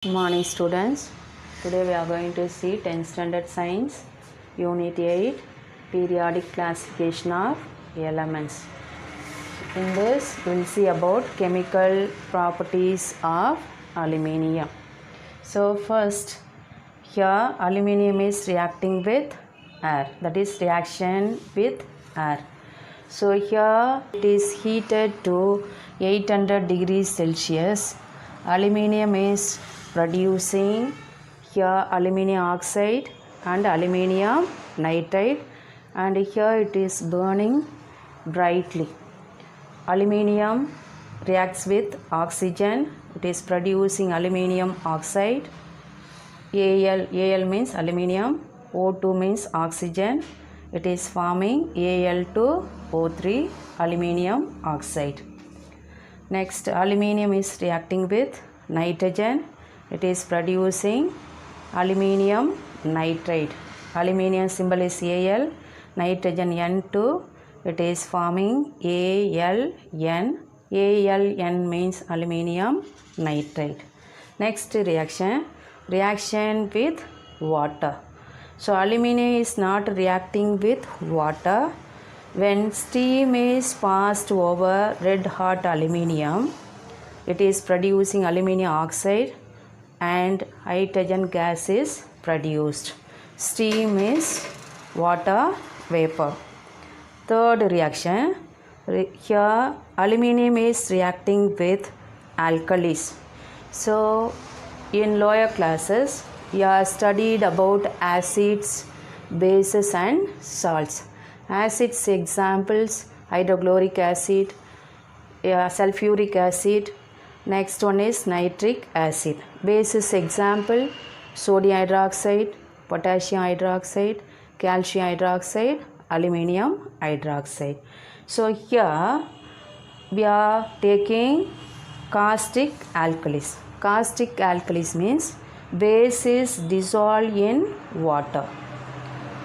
Good morning students. Today we are going to see 10th standard science unit 8 periodic classification of elements. In this we will see about chemical properties of aluminium. So first here aluminium is reacting with air, that is reaction with air. So here it is heated to 800 degrees Celsius. Aluminium is producing here aluminium oxide and aluminium nitride, and here it is burning brightly. Aluminium reacts with oxygen, it is producing aluminium oxide. Al means aluminium, O2 means oxygen, it is forming Al2O3 aluminium oxide. Next, aluminium is reacting with nitrogen, it is producing aluminium nitride. Aluminium symbol is Al, nitrogen N2, it is forming AlN. AlN means aluminium nitride. Next reaction with water. So aluminium is not reacting with water. When steam is passed over red hot aluminium, it is producing aluminium oxide and hydrogen gas is produced. Steam is water vapor. Third reaction, here aluminium is reacting with alkalis. So in lower classes we have studied about acids, bases and salts. Acids examples hydrochloric acid, sulfuric acid. Next one is nitric acid. Bases example sodium hydroxide, potassium hydroxide, calcium hydroxide, aluminium hydroxide. So here we are taking caustic alkalis. Caustic alkalis means base is dissolved in water.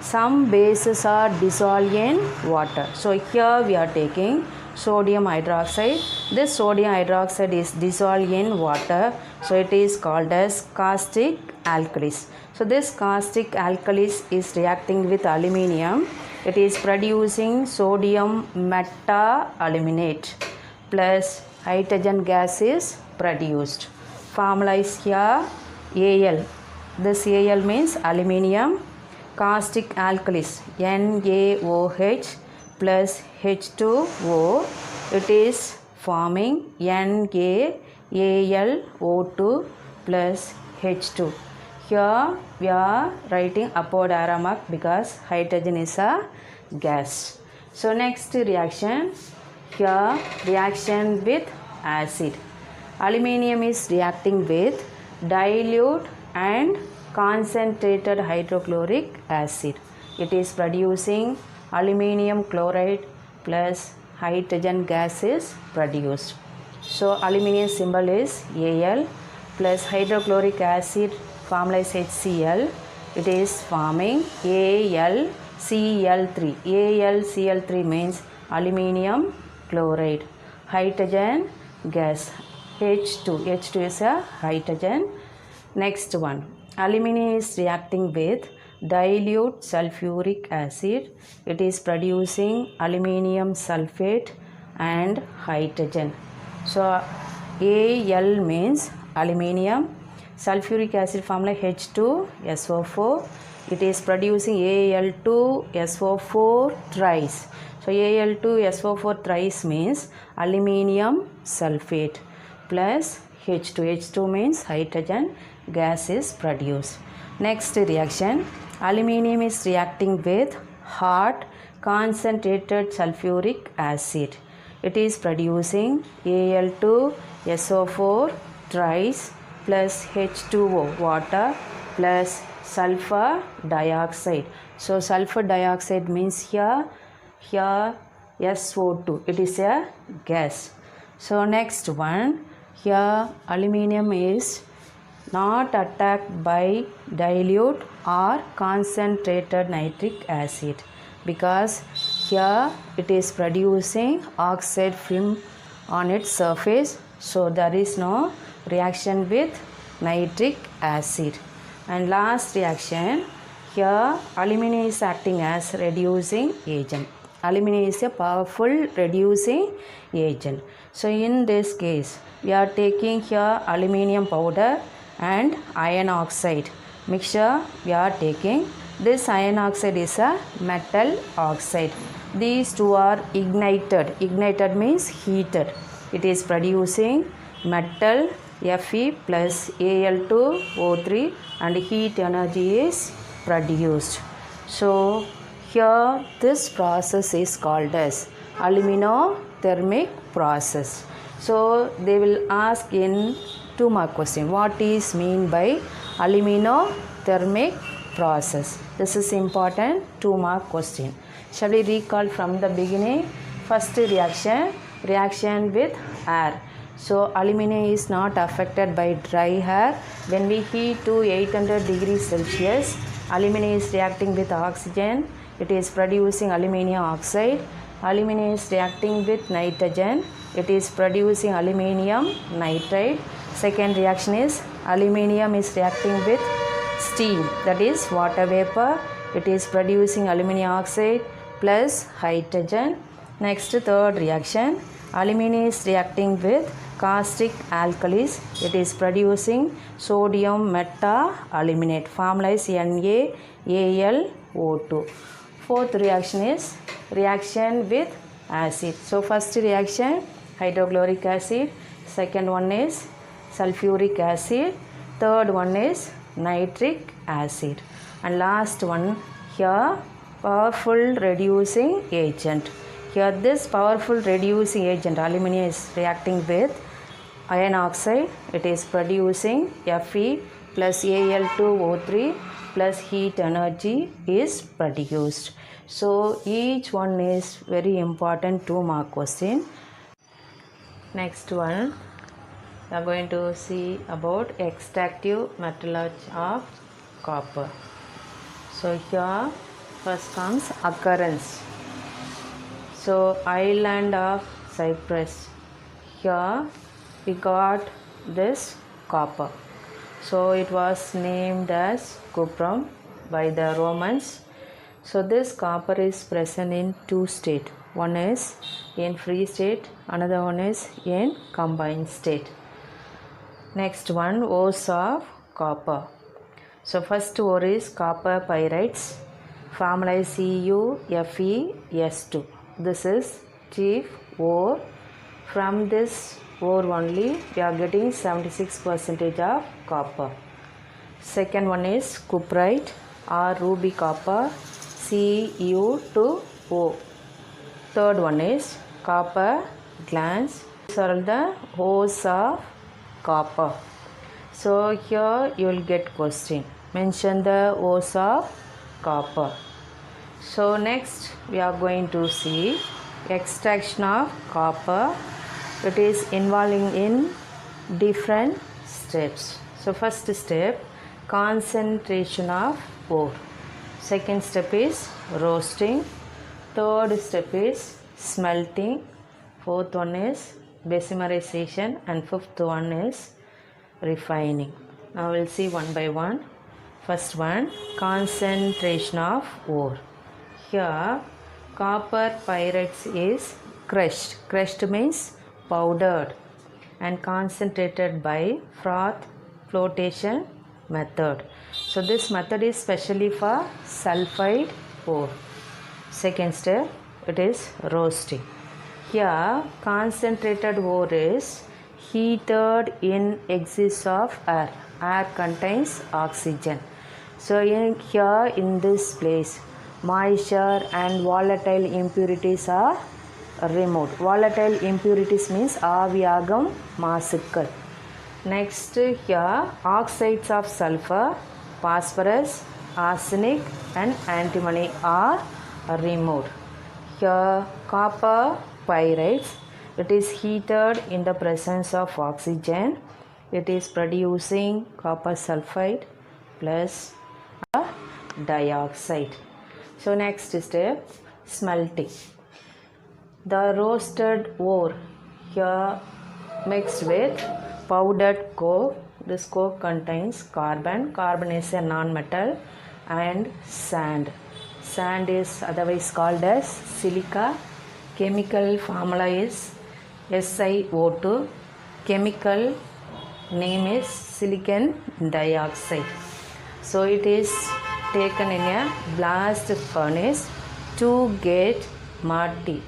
Some bases are dissolved in water. So here we are taking sodium hydroxide. This sodium hydroxide is dissolved in water, so it is called as caustic alkalis. So this caustic alkalis is reacting with aluminium. It is producing sodium meta-aluminate plus hydrogen gas is produced. Formula is here Al. This Al means aluminium. Caustic alkalis NaOH plus H2O, it is forming NaAlO2 plus H2. Here we are writing upward arrow mark because hydrogen is a gas. So next reaction, here reaction with acid. Aluminium is reacting with dilute and concentrated hydrochloric acid. It is producing aluminium chloride plus hydrogen gas is produced. So aluminium symbol is Al plus hydrochloric acid formula is HCl. It is forming AlCl3. AlCl3 means aluminium chloride. Hydrogen gas H2. H2 is a hydrogen. Next one. Aluminium is reacting with dilute sulfuric acid. It is producing aluminium sulfate and hydrogen. So Al means aluminium, sulfuric acid formula H2SO4. It is producing Al2SO4 thrice. So Al2SO4 thrice means aluminium sulfate plus H2. H2 means hydrogen gas is produced. Next reaction, aluminium is reacting with hot concentrated sulfuric acid. It is producing Al2SO4 thrice plus H2O water plus sulfur dioxide. So sulfur dioxide means here SO2, it is a gas. So next one, here aluminium is not attacked by dilute or concentrated nitric acid because here it is producing oxide film on its surface, so there is no reaction with nitric acid. And last reaction, here aluminum is acting as reducing agent. Aluminum is a powerful reducing agent. So in this case, we are taking here aluminium powder and iron oxide mixture we are taking. This iron oxide is a metal oxide. These two are ignited. Ignited means heated. It is producing metal Fe plus Al2O3 and heat energy is produced. So here this process is called as aluminothermic process. So they will ask in 2 mark question, what is mean by aluminothermic process? This is important 2 mark question. Shall we recall from the beginning? First reaction with air. So aluminum is not affected by dry air. When we heat to 800 degrees Celsius, aluminum is reacting with oxygen. It is producing aluminium oxide. Aluminum is reacting with nitrogen. It is producing aluminium nitride. Second reaction is aluminium is reacting with steam, that is water vapor. It is producing aluminium oxide plus hydrogen. Next third reaction, aluminum is reacting with caustic alkalis. It is producing sodium meta-aluminate. Formula is NaAlO2. Fourth reaction is reaction with acid. So first reaction hydrochloric acid. Second one is sulfuric acid. Third one is nitric acid. And last one here powerful reducing agent. Here this powerful reducing agent aluminum is reacting with iron oxide. It is producing Fe plus Al2O3 plus heat energy is produced. So each one is very important 2 mark question. Next one, we are going to see about extractive metallurgy of copper. So here first comes occurrence. So island of Cyprus, here we got this copper. So it was named as cuprum by the Romans. So this copper is present in 2 states. One is in free state, another one is in combined state. Next one, ores of copper. So first ore is copper pyrites. Formula is CuFeS2. This is chief ore. From this ore only we are getting 76% of copper. Second one is cuprite or ruby copper, Cu2O. Third one is copper glans. These are the ores of copper. So here you will get question. Mention the ores of copper. So next we are going to see extraction of copper. It is involving in different steps. So first step, concentration of ore. Second step is roasting. Third step is smelting. Fourth one is besimerization, and fifth one is refining. Now we'll see one by one. First one, concentration of ore. Here copper pyrites is crushed. Crushed means powdered and concentrated by froth flotation method. So this method is specially for sulfide ore. Second step, it is roasting. Here concentrated ore is heated in excess of air. Air contains oxygen. So here in this place, moisture and volatile impurities are removed. Volatile impurities means ஆவியாகும் மாசுக்கள். Next here oxides of sulfur, phosphorus, arsenic and antimony are removed. Here copper pyrites, it is heated in the presence of oxygen. It is producing copper sulfide plus dioxide. So next step, smelting. The roasted ore here mixed with powdered coke This coke contains carbon. Carbon is a non-metal. And sand. Sand is otherwise called as silica. Chemical formula is SiO2. Chemical name is silicon dioxide. So it is taken in a blast furnace to get Marti.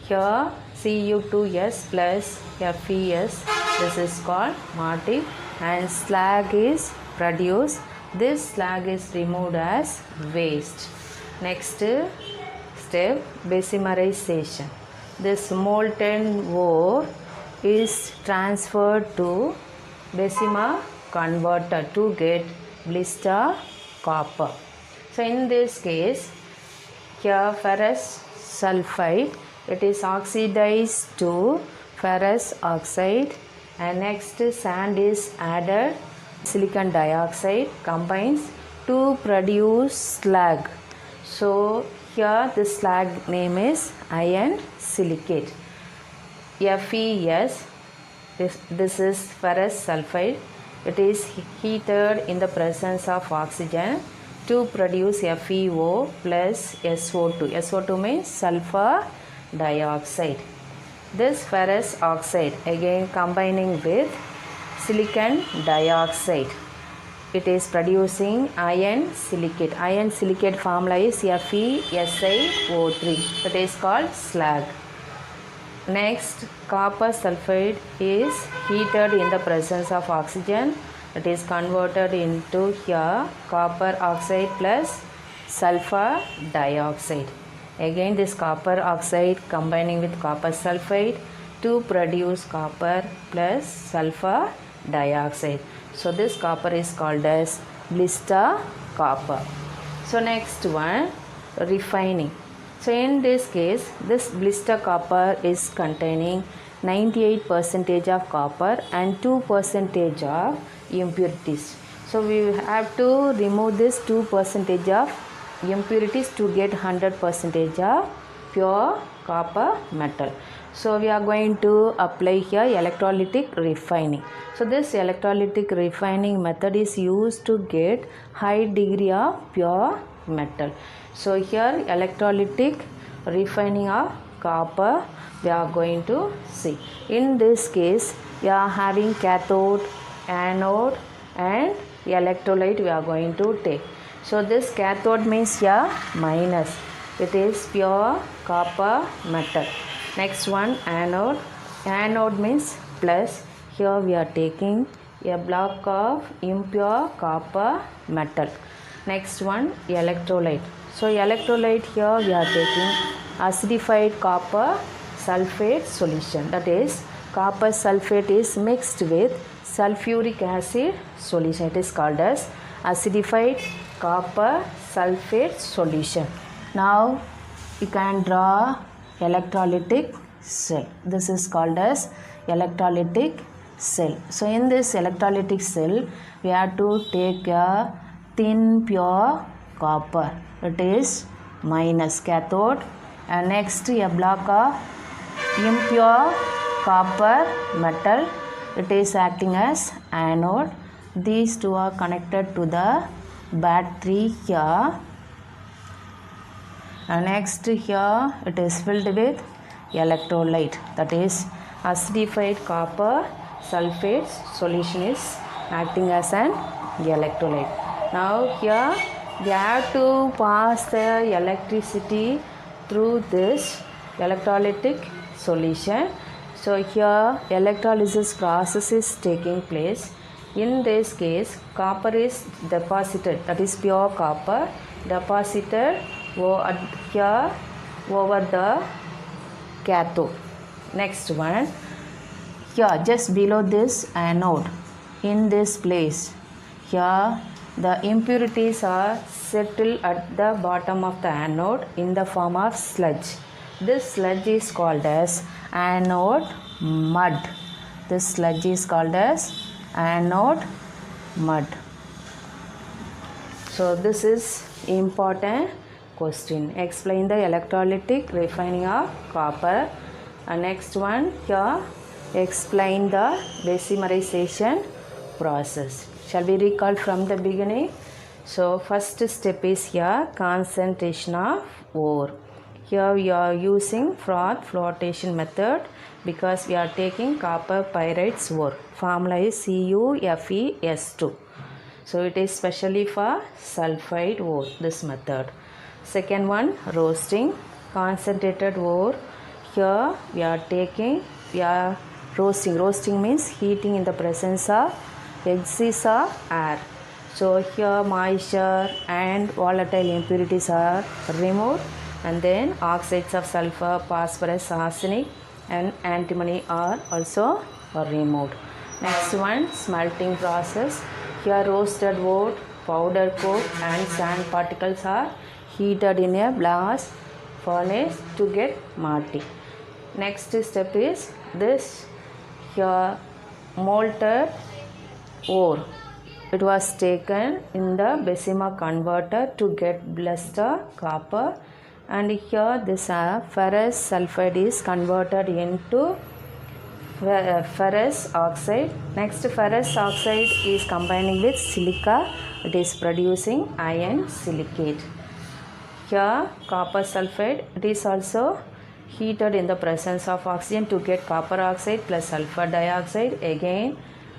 Here Cu2s plus Fes, this is called Marti, and slag is produced. This slag is removed as waste. Next step, besimerization. This molten ore is transferred to Bessemer converter to get blister copper. So in this case, here ferrous sulfide, it is oxidized to ferrous oxide, and next sand is added. Silicon dioxide combines to produce slag. So here the slag name is iron silicate. FeS, this is ferrous sulfide. It is heated in the presence of oxygen to produce FeO plus SO2. SO2 means sulfur dioxide. This ferrous oxide again combining with silicon dioxide, it is producing iron silicate. Iron silicate formula is FeSiO3. That is called slag. Next, copper sulfide is heated in the presence of oxygen. It is converted into here copper oxide plus sulfur dioxide. Again this copper oxide combining with copper sulfide to produce copper plus sulfur dioxide. So this copper is called as blister copper. So next one, refining. So in this case, this blister copper is containing 98% of copper and 2% of impurities. So we have to remove this 2% of impurities to get 100% of pure copper metal. So we are going to apply here electrolytic refining. So this electrolytic refining method is used to get high degree of pure metal. So here electrolytic refining of copper we are going to see. In this case we are having cathode, anode and electrolyte we are going to take. So this cathode means here minus, it is pure copper metal. Next one, anode. Anode means plus, here we are taking a block of impure copper metal. Next one, electrolyte. So electrolyte here we are taking acidified copper sulfate solution, that is copper sulfate is mixed with sulfuric acid solution. It is called as acidified copper sulfate solution. Now you can draw electrolytic cell. This is called as electrolytic cell. So in this electrolytic cell we have to take a thin pure copper, it is minus cathode, and next a block of impure copper metal, it is acting as anode. These two are connected to the battery here, and next here it is filled with electrolyte, that is acidified copper sulfate solution is acting as an electrolyte. Now here we have to pass the electricity through this electrolytic solution. So here electrolysis process is taking place. In this case copper is deposited, that is pure copper deposited here over the cathode. Next one, here just below this anode, in this place here the impurities are settled at the bottom of the anode in the form of sludge. This sludge is called as anode mud. This sludge is called as anode mud. So this is important question. Explain the electrolytic refining of copper. And next one here, explain the besimerization process. Shall we recall from the beginning? So first step is here concentration of ore. Here we are using froth flotation method because we are taking copper pyrites ore. Formula is CuFeS2. So it is specially for sulfide ore, this method. Second one, roasting concentrated ore. Here we are roasting. Roasting means heating in the presence of excess of air. So here moisture and volatile impurities are removed, and then oxides of sulfur, phosphorus, arsenic and antimony are also removed. Next one, smelting process. Here roasted wood, powder coke and sand particles are heated in a blast furnace to get matte. Next step is this. Here molten ore. It was taken in the Bessemer converter to get blister copper, and here this ferrous sulfide is converted into ferrous oxide. Next, ferrous oxide is combining with silica. It is producing iron silicate. Here copper sulfide, it is also heated in the presence of oxygen to get copper oxide plus sulfur dioxide. Again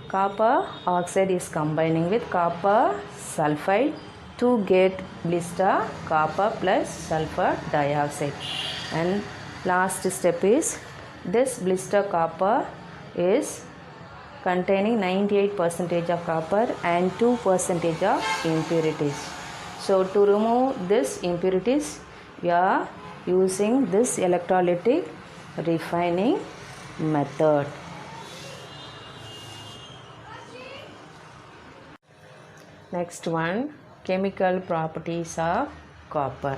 copper oxide is combining with copper sulfide to get blister copper plus sulfur dioxide. And last step is this blister copper is containing 98% of copper and 2% of impurities. So to remove this impurities, we are using this electrolytic refining method. Next one, chemical properties of copper.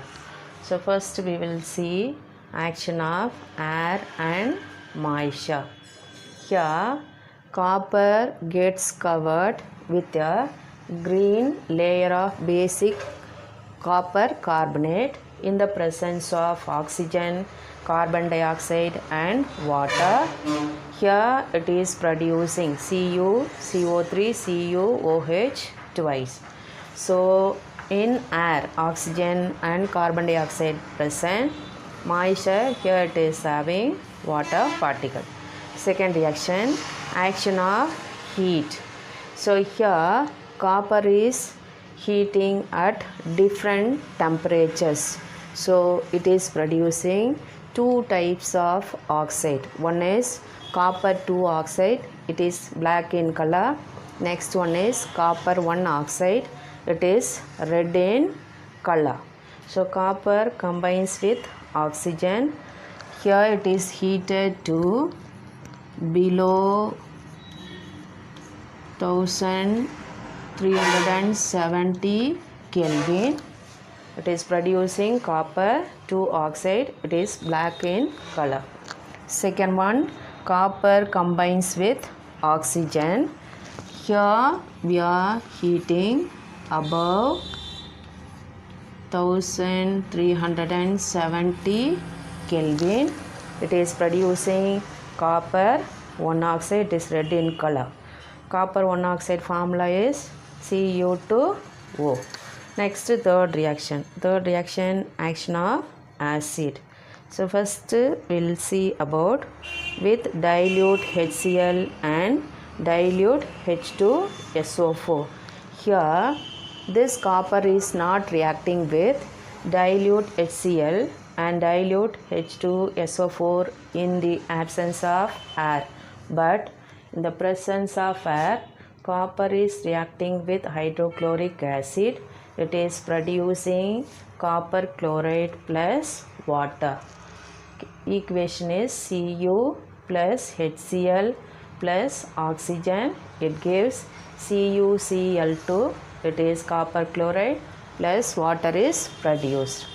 So first we will see action of air and moisture. Here copper gets covered with a green layer of basic copper carbonate in the presence of oxygen, carbon dioxide and water. Here it is producing Cu, CO3, CuOH twice. So in air oxygen and carbon dioxide present, moisture here it is having water particle. Second reaction, action of heat. So here copper is heating at different temperatures. So it is producing two types of oxide. One is copper 2 oxide, it is black in color. Next one is copper 1 oxide, it is red in color. So copper combines with oxygen. Here it is heated to below 1370 Kelvin. It is producing copper 2 oxide, it is black in color. Second one, copper combines with oxygen. Here we are heating above 1370 Kelvin. It is producing copper 1 oxide, it is red in color. Copper 1 oxide formula is Cu2O. Next, third reaction. Third reaction, action of acid. So first we'll see about with dilute HCl and dilute H2SO4. Here this copper is not reacting with dilute HCl and dilute H2SO4 in the absence of air, but in the presence of air, copper is reacting with hydrochloric acid. It is producing copper chloride plus water. Equation is Cu plus HCl plus oxygen. It gives CuCl2. It is copper chloride plus water is produced.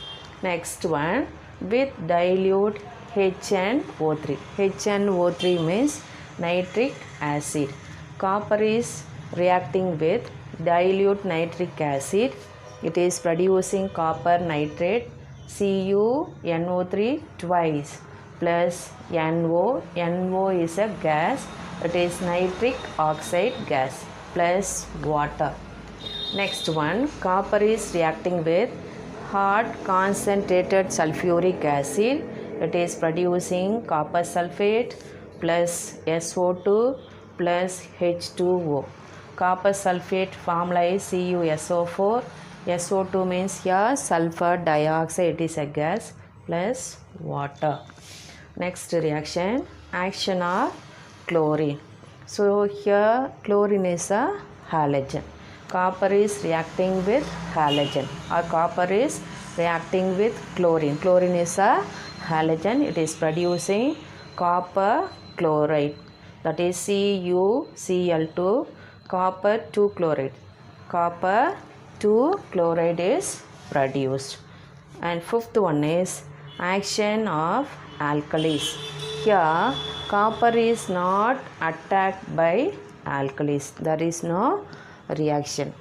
Next one, with dilute HNO3. HNO3 means nitric acid. Copper is reacting with dilute nitric acid. It is producing copper nitrate CuNO3 twice plus NO. NO is a gas. It is nitric oxide gas. plus water. Next one, copper is reacting with hot concentrated sulfuric acid. It is producing copper sulfate plus SO2 plus H2O. Copper sulfate formula is CuSO4. SO2 means here sulfur dioxide, it is a gas, plus water. Next reaction, action of chlorine. So here chlorine is a halogen. Copper is reacting with halogen, or copper is reacting with chlorine. Chlorine is a halogen. It is producing copper chloride, that is CuCl2, copper 2 chloride. Copper 2 chloride is produced. And fifth one is action of alkalis. Here copper is not attacked by alkalis. There is no reaction,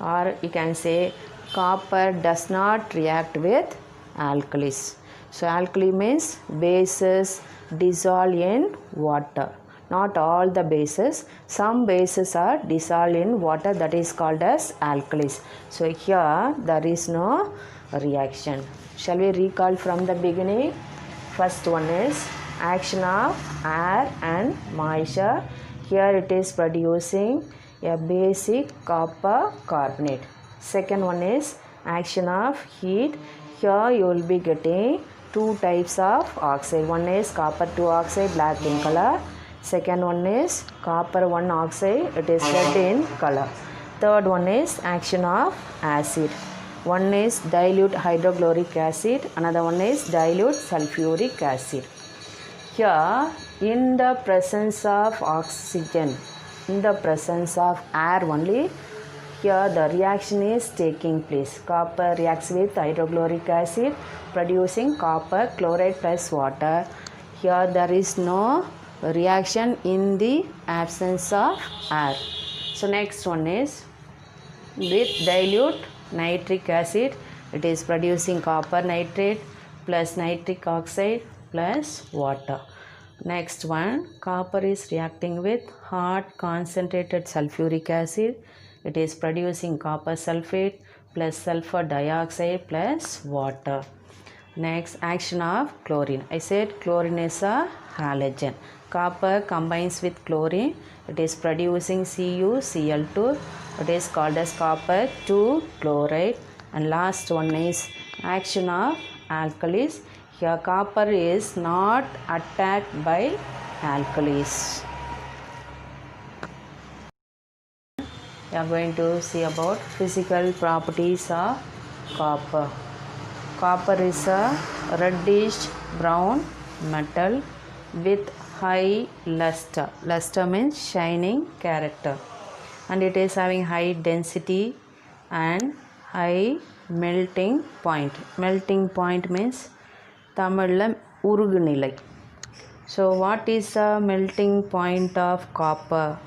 or you can say copper does not react with alkalis. So alkali means bases dissolve in water. Not all the bases, some bases are dissolved in water, that is called as alkalis. So here there is no reaction. Shall we recall from the beginning? First one is action of air and moisture. Here it is producing a basic copper carbonate. Second one is action of heat. Here you will be getting two types of oxide. One is copper 2 oxide, black in color. Second one is copper 1 oxide, it is red in color. Third one is action of acid. One is dilute hydrochloric acid, another one is dilute sulfuric acid. Here in the presence of oxygen, in the presence of air only, here the reaction is taking place. Copper reacts with hydrochloric acid producing copper chloride plus water. Here there is no reaction in the absence of air. So next one is with dilute nitric acid. It is producing copper nitrate plus nitric oxide plus water. Next one, copper is reacting with hot concentrated sulfuric acid. It is producing copper sulfate plus sulfur dioxide plus water. Next, action of chlorine. I said chlorine is a halogen. Copper combines with chlorine. It is producing CuCl2. It is called as copper 2 chloride. And last one is action of alkalis. Here copper is not attacked by alkalis. We are going to see about physical properties of copper. Copper is a reddish brown metal with high luster. Luster means shining character. And it is having high density and high melting point. Melting point means Tamil உருகுநிலை. So what is the melting point of copper?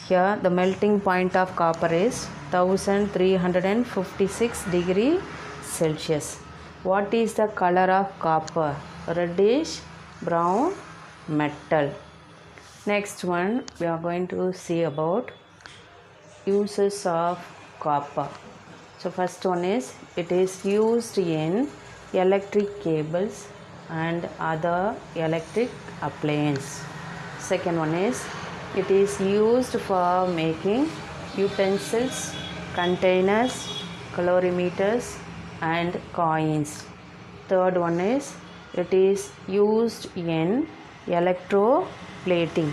Here the melting point of copper is 1356 degrees Celsius. What is the color of copper? Reddish brown metal. Next one, we are going to see about uses of copper. So first one is it is used in electric cables and other electric appliances. Second one is it is used for making utensils, containers, calorimeters and coins. Third one is it is used in electroplating.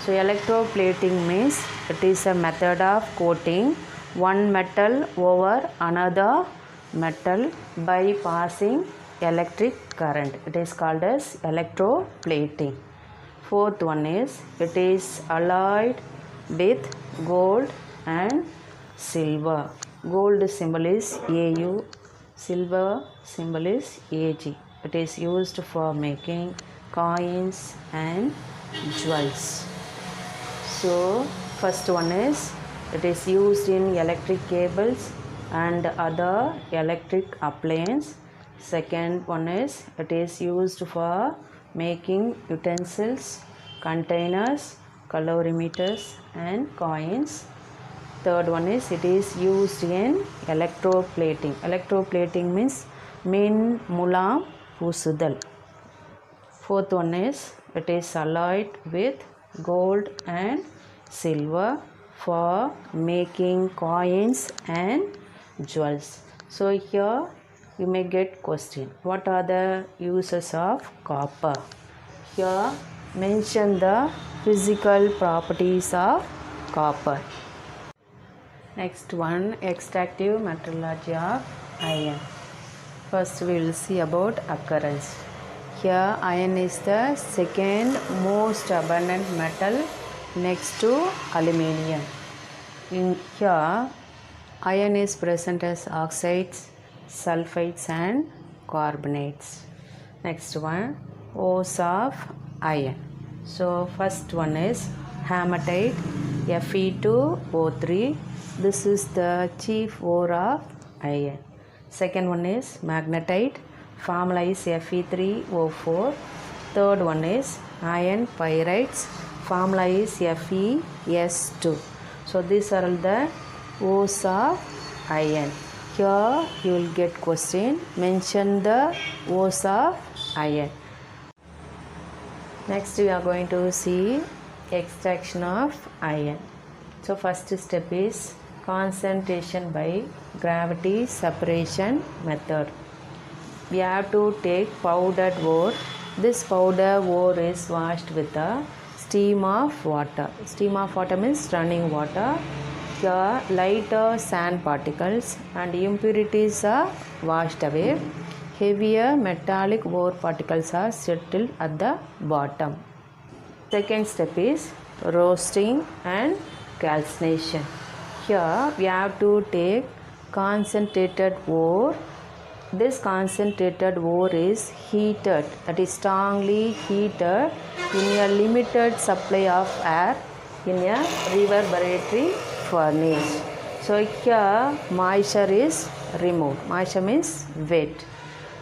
So electroplating means it is a method of coating one metal over another metal by passing electric current. It is called as electroplating. Fourth one is it is alloyed with gold and silver. Gold symbol is AU, silver symbol is AG. It is used for making coins and jewels. So first one is it is used in electric cables and other electric appliances. Second one is it is used for making utensils, containers, calorimeters and coins. Third one is it is used in electroplating. Electroplating means min mulam பூசுதல். Fourth one is it is alloyed with gold and silver for making coins and jewels. So here you may get question, what are the uses of copper? Here mention the physical properties of copper. Next one, extractive metallurgy of iron. First we will see about occurrence. Here iron is the second most abundant metal next to aluminium. In here iron is present as oxides, sulfides and carbonates. Next one, ores of iron. So first one is hematite Fe2O3. This is the chief ore of iron. Second one is magnetite, formula is Fe3O4. Third one is iron pyrites, formula is FeS2. So these are all the ores of iron. Here you will get question, mention the ores of iron. Next we are going to see extraction of iron. So first step is concentration by gravity separation method. We have to take powdered ore. This powdered ore is washed with a steam of water. Steam of water means running water. Here lighter sand particles and impurities are washed away. Heavier metallic ore particles are settled at the bottom. Second step is roasting and calcination. Here we have to take concentrated ore. This concentrated ore is heated, that is strongly heated in a limited supply of air in a reverberatory furnace. So here moisture is removed. Moisture means wet.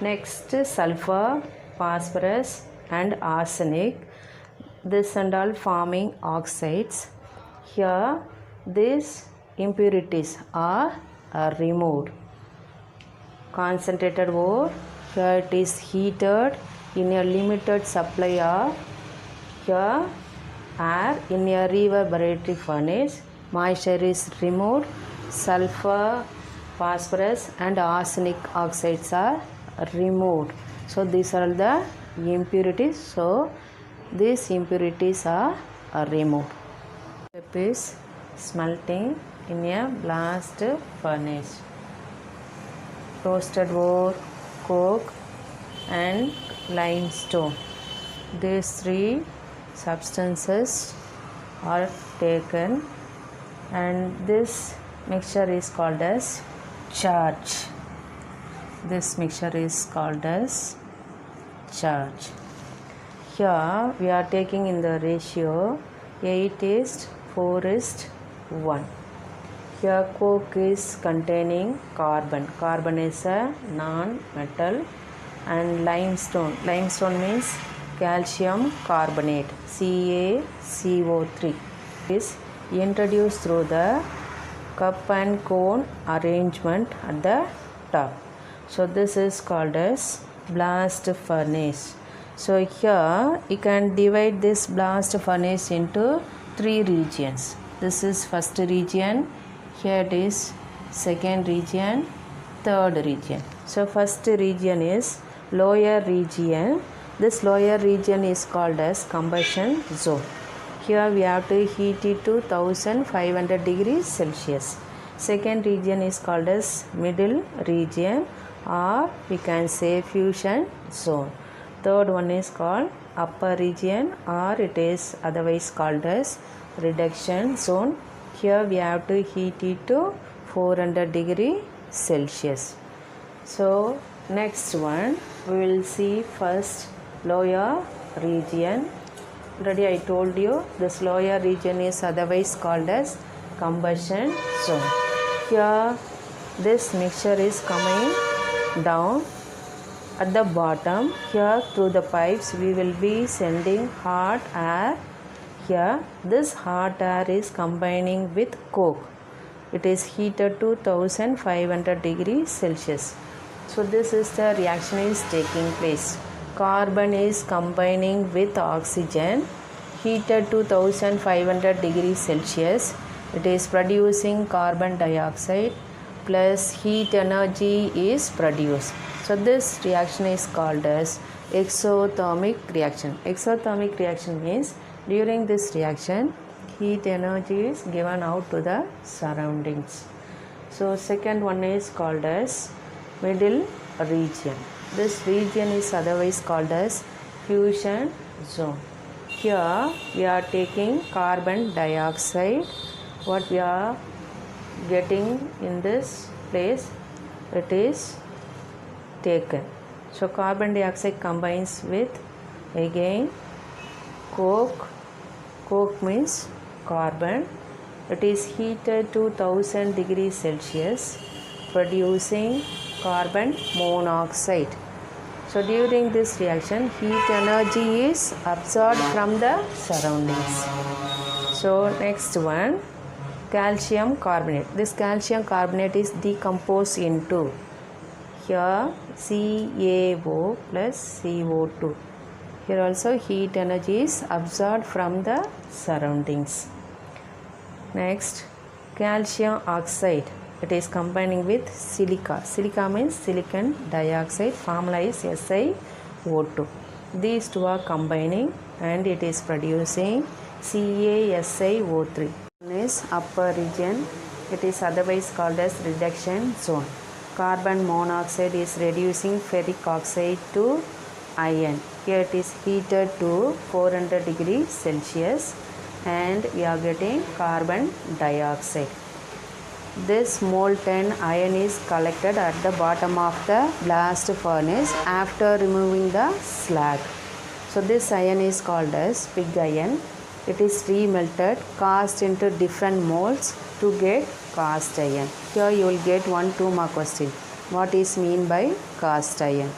Next, sulfur, phosphorus and arsenic. This and all forming oxides. Here these impurities are removed. Concentrated ore, here it is heated in a limited supply of here air in a reverberatory furnace. Moisture is removed. Sulfur, phosphorus and arsenic oxides are removed. So these are the impurities. So these impurities are removed. Step is smelting in a blast furnace. Roasted ore, coke and limestone. These three substances are taken and this mixture is called as charge. This mixture is called as charge. Here we are taking in the ratio 8:4:1. Here coke is containing carbon. Carbon is a non-metal. And limestone. Limestone means calcium carbonate, CaCO3, is introduced through the cup and cone arrangement at the top. So this is called as blast furnace. So here you can divide this blast furnace into three regions. This is first region. Here it is second region, third region. So first region is lower region. This lower region is called as combustion zone. Here we have to heat it to 1500 degrees Celsius. Second region is called as middle region, or we can say fusion zone. Third one is called upper region, or it is otherwise called as reduction zone. Here we have to heat it to 400 degrees Celsius. So next one we will see first lower region. Already I told you this lower region is otherwise called as combustion zone. Here this mixture is coming down at the bottom. Here through the pipes we will be sending hot air. Here this hot air is combining with coke. it is heated to 1500 degrees Celsius. So this is the reaction is taking place. Carbon is combining with oxygen, heated to 1500 degrees Celsius. It is producing carbon dioxide plus heat energy is produced. So this reaction is called as exothermic reaction. Exothermic reaction means during this reaction heat energy is given out to the surroundings. So second one is called as middle region. This region is otherwise called as fusion zone. Here we are taking carbon dioxide. What we are getting in this place, it is taken. So carbon dioxide combines with again coke. Coke means carbon. It is heated to 1000 degrees Celsius, producing carbon monoxide. So during this reaction heat energy is absorbed from the surroundings. So next one, calcium carbonate. This calcium carbonate is decomposed into here CaO plus CO2. Here also heat energy is absorbed from the surroundings. Next, calcium oxide. It is combining with silica. Silica means silicon dioxide. Formula is SiO2. These two are combining and it is producing CaSiO3. One is upper region. It is otherwise called as reduction zone. Carbon monoxide is reducing ferric oxide to iron. Here it is heated to 400 degrees Celsius and we are getting carbon dioxide. This molten iron is collected at the bottom of the blast furnace after removing the slag. So this iron is called as pig iron. It is remelted, cast into different molds to get cast iron. Here you will get 1-2 mark question. What is mean by cast iron?